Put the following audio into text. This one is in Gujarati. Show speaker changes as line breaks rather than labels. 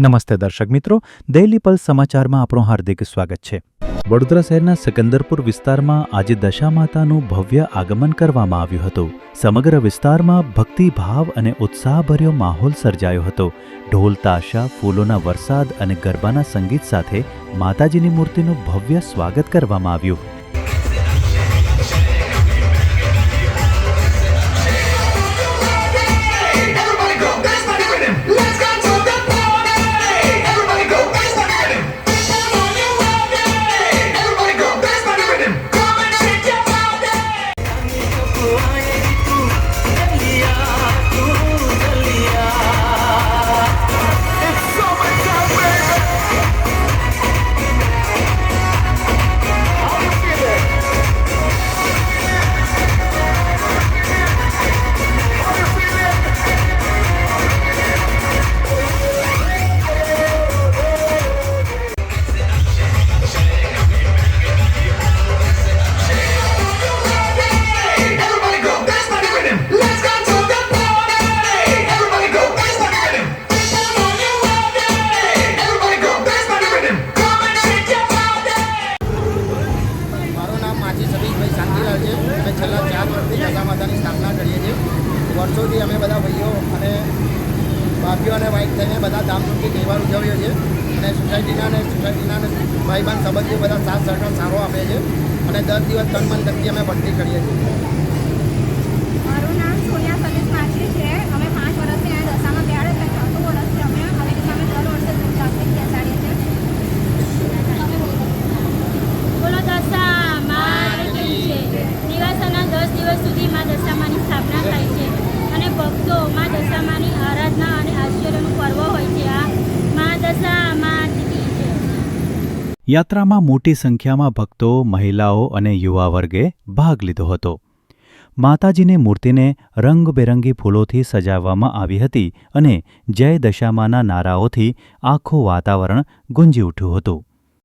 નમસ્તે દર્શક મિત્રો, ડેઇલી પલ્સ સમાચારમાં આપણું હાર્દિક સ્વાગત છે। વડોદરા શહેરના સિકંદરપુર વિસ્તારમાં આજે દશામાતાનું ભવ્ય આગમન કરવામાં આવ્યું હતું। સમગ્ર વિસ્તારમાં ભક્તિભાવ અને ઉત્સાહભર્યો માહોલ સર્જાયો હતો। ઢોલ તાશા, ફૂલોના વરસાદ અને ગરબાના સંગીત સાથે માતાજીની મૂર્તિનું ભવ્ય સ્વાગત કરવામાં આવ્યું।
છેલ્લા 4 વર્ષથી દશામાતાની સ્થાપના કરીએ છીએ। વર્ષોથી અમે બધા ભાઈઓ અને ભાભીઓ અને વાઇફ થઈને બધા ધામધૂમથી તહેવાર ઉજવીએ છીએ અને સોસાયટીના ભાઈબંધ સંબંધીઓ બધા સાથ સહકાર સારો આપે છે અને 10 દિવસ તન મન ધનથી અમે ભક્તિ કરીએ છીએ।
મારું નામ સોનિયા સતીશ માછી છે। અમે 5 વર્ષથી અહીંયા દશામાં બેહાડે એટલે 4થું વર્ષ છે। અમે દર વર્ષે ધૂમધામથી બેસાડીએ છીએ।
બોલો દશા માતાજી છે। દિવસના 10 દિવસ સુધી મા દશામાની સ્થાપના થાય છે અને ભક્તો મા દશામાની આરાધના અને આશ્ચર્યનું પર્વ હોય છે। આ મા દશા માતાજી છે।
યાત્રામાં મોટી સંખ્યામાં ભક્તો, મહિલાઓ અને યુવા વર્ગે ભાગ લીધો હતો। માતાજીની મૂર્તિને રંગબેરંગી ફૂલોથી સજાવવામાં આવી હતી અને જય દશામાના નારાઓથી આખું વાતાવરણ ગુંજી ઉઠ્યું હતું।